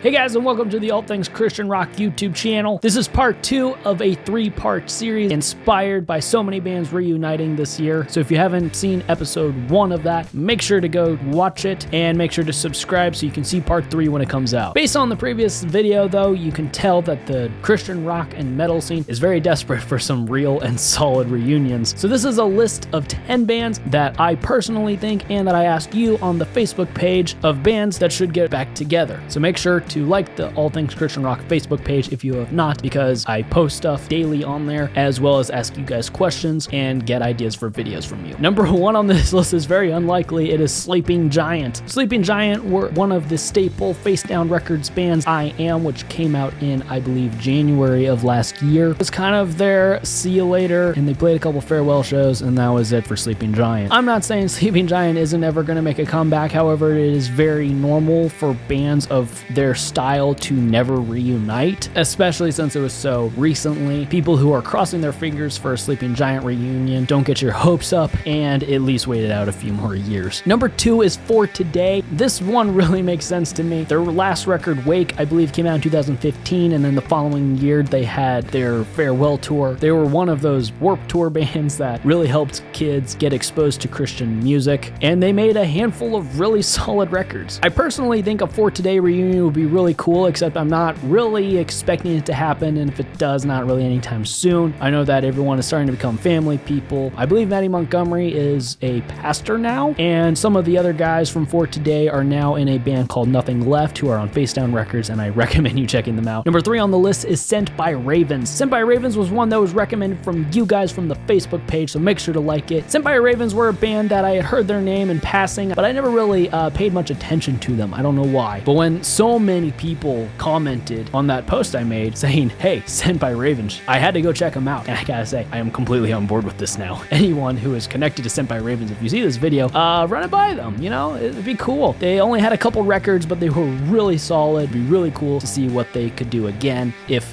Hey guys, and welcome to the All Things Christian Rock YouTube channel. This is part 2 of a 3-part series inspired by so many bands reuniting this year. So if you haven't seen episode 1 of that, make sure to go watch it and make sure to subscribe so you can see part 3 when it comes out. Based on the previous video though, you can tell that the Christian rock and metal scene is very desperate for some real and solid reunions. So this is a list of 10 bands that I personally think and that I asked you on the Facebook page of bands that should get back together. So make sure to like the All Things Christian Rock Facebook page if you have not, because I post stuff daily on there, as well as ask you guys questions and get ideas for videos from you. Number 1 on this list is very unlikely. It is Sleeping Giant. Sleeping Giant were one of the staple Face Down Records bands, I Am, which came out in, I believe, January of last year. It was kind of their see you later, and they played a couple farewell shows, and that was it for Sleeping Giant. I'm not saying Sleeping Giant isn't ever going to make a comeback, however, it is very normal for bands of their style to never reunite, especially since it was so recently. People who are crossing their fingers for a Sleeping Giant reunion, don't get your hopes up and at least wait it out a few more years. Number 2 is For Today. This one really makes sense to me. Their last record, Wake, I believe came out in 2015, and then the following year they had their farewell tour. They were one of those Warped Tour bands that really helped kids get exposed to Christian music, and they made a handful of really solid records. I personally think a For Today reunion would be really cool, except I'm not really expecting it to happen, and if it does, not really anytime soon. I know that everyone is starting to become family people. I believe Maddie Montgomery is a pastor now, and some of the other guys from For Today are now in a band called Nothing Left, who are on Face Down Records, and I recommend you checking them out. Number 3 on the list is Sent by Ravens. Sent by Ravens was one that was recommended from you guys from the Facebook page, so make sure to like it. Sent by Ravens were a band that I had heard their name in passing, but I never really paid much attention to them. I don't know why. But when so many people commented on that post I made saying, hey, Sent by Ravens, I had to go check them out. And I gotta say, I am completely on board with this now. Anyone who is connected to Sent by Ravens, if you see this video, run it by them. You know, it'd be cool. They only had a couple records, but they were really solid. It'd be really cool to see what they could do again if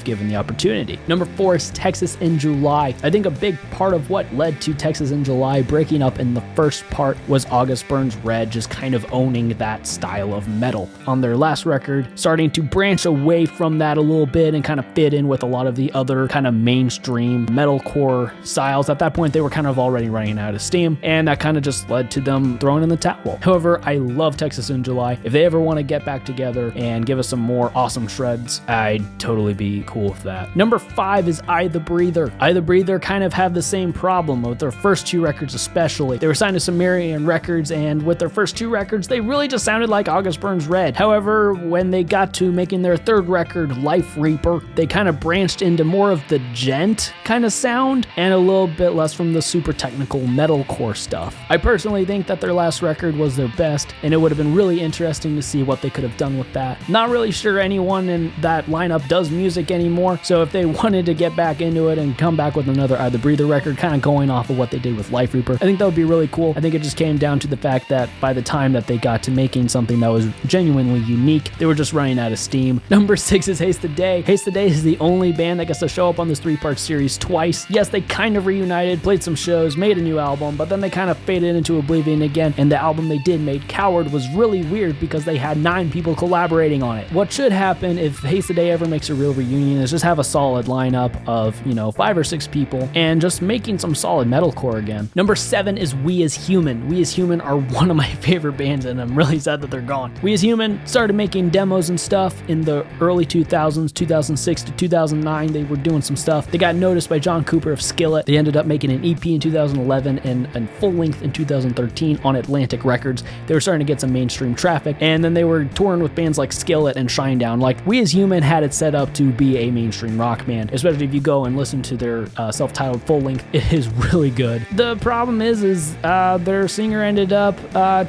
given the opportunity. Number 4 is Texas in July. I think a big part of what led to Texas in July breaking up in the first part was August Burns Red just kind of owning that style of metal. On their last record, starting to branch away from that a little bit and kind of fit in with a lot of the other kind of mainstream metalcore styles. At that point, they were kind of already running out of steam, and that kind of just led to them throwing in the towel. However, I love Texas in July. If they ever want to get back together and give us some more awesome shreds, I'd totally be cool with that. Number 5 is I the Breather. I the Breather kind of have the same problem with their first 2 records especially. They were signed to Sumerian Records, and with their first 2 records, they really just sounded like August Burns Red. However, when they got to making their 3rd record, Life Reaper, they kind of branched into more of the gent kind of sound and a little bit less from the super technical metalcore stuff. I personally think that their last record was their best, and it would have been really interesting to see what they could have done with that. Not really sure anyone in that lineup does music anymore, so if they wanted to get back into it and come back with another I the Breather record, kind of going off of what they did with Life Reaper, I think that would be really cool. I think it just came down to the fact that by the time that they got to making something that was genuinely unique, they were just running out of steam. Number 6 is Hasted Deface. Hasted Deface is the only band that gets to show up on this 3-part series twice. Yes, they kind of reunited, played some shows, made a new album, but then they kind of faded into oblivion again, and the album they did made, Coward, was really weird because they had 9 people collaborating on it. What should happen if Hasted Deface ever makes a real reunion is just have a solid lineup of, 5 or 6 people and just making some solid metalcore again. Number 7 is We As Human. We As Human are one of my favorite bands, and I'm really sad that they're gone. We As Human started making demos and stuff in the early 2000s, 2006 to 2009. They were doing some stuff. They got noticed by John Cooper of Skillet. They ended up making an EP in 2011 and full length in 2013 on Atlantic Records. They were starting to get some mainstream traffic, and then they were touring with bands like Skillet and Shinedown. Like, We As Human had it set up to be a mainstream rock band, especially if you go and listen to their self-titled full length. It is really good. The problem is their singer ended up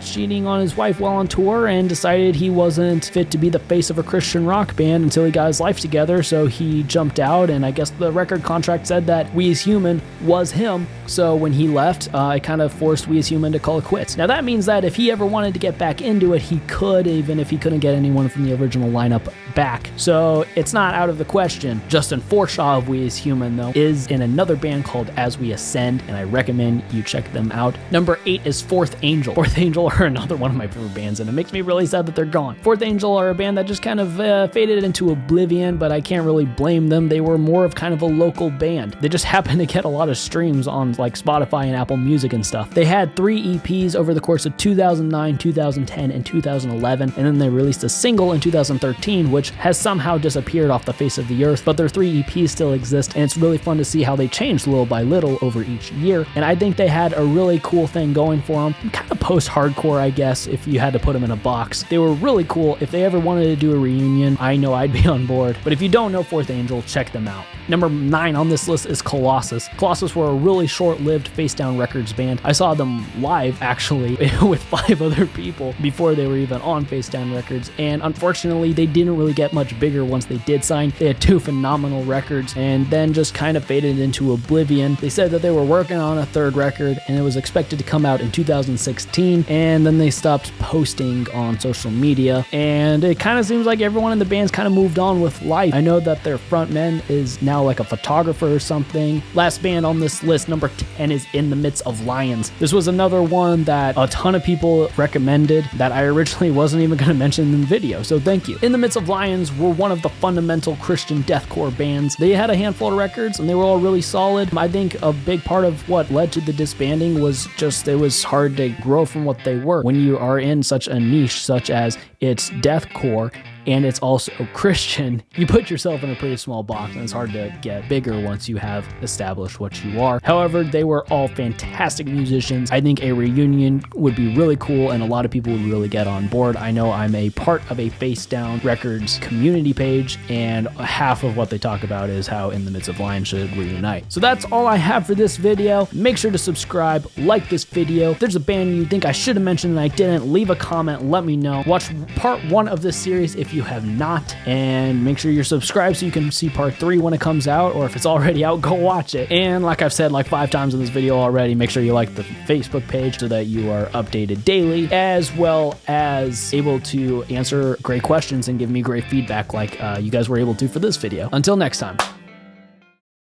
cheating on his wife while on tour and decided he wasn't fit to be the face of a Christian rock band until he got his life together, so he jumped out, and I guess the record contract said that We As Human was him, so when he left, it kind of forced We As Human to call it quits. Now that means that if he ever wanted to get back into it, he could, even if he couldn't get anyone from the original lineup back. So it's not out of the question. Justin Forshaw of We As Human, though, is in another band called As We Ascend, and I recommend you check them out. Number 8 is Fourth Angel. Fourth Angel are another one of my favorite bands, and it makes me really sad that they're gone. Fourth Angel Angel are a band that just kind of faded into oblivion, but I can't really blame them. They were more of kind of a local band. They just happened to get a lot of streams on like Spotify and Apple Music and stuff. They had 3 EPs over the course of 2009, 2010, and 2011, and then they released a single in 2013, which has somehow disappeared off the face of the earth, but their 3 EPs still exist, and it's really fun to see how they changed little by little over each year, and I think they had a really cool thing going for them. Kind of post-hardcore, I guess, if you had to put them in a box. They were really cool. If they ever wanted to do a reunion, I know I'd be on board, but if you don't know Fourth Angel, check them out. Number 9 on this list is Colossus. Colossus were a really short-lived Face Down Records band. I saw them live, actually, with 5 other people before they were even on Face Down Records, and unfortunately, they didn't really get much bigger once they did sign. They had 2 phenomenal records, and then just kind of faded into oblivion. They said that they were working on a 3rd record, and it was expected to come out in 2016, and then they stopped posting on social media, and it kind of seems like everyone in the band's kind of moved on with life. I know that their frontman is now like a photographer or something. Last band on this list, number 10, is In the Midst of Lions. This was another one that a ton of people recommended that I originally wasn't even going to mention in the video, so thank you. In the Midst of Lions were one of the fundamental Christian deathcore bands. They had a handful of records and they were all really solid. I think a big part of what led to the disbanding was just it was hard to grow from what they were. When you are in such a niche such as it's deathcore and it's also Christian, you put yourself in a pretty small box, and it's hard to get bigger once you have established what you are. However, they were all fantastic musicians. I think a reunion would be really cool, and a lot of people would really get on board. I know I'm a part of a Face Down Records community page, and half of what they talk about is how In the Midst of Lions should reunite. So that's all I have for this video. Make sure to subscribe, like this video. If there's a band you think I should have mentioned and I didn't, leave a comment, let me know. Watch part 1 of this series if you have not, and make sure you're subscribed so you can see part 3 when it comes out, or if it's already out, go watch it. And like I've said like 5 times in this video already, make sure you like the Facebook page so that you are updated daily, as well as able to answer great questions and give me great feedback like you guys were able to for this video. Until next time.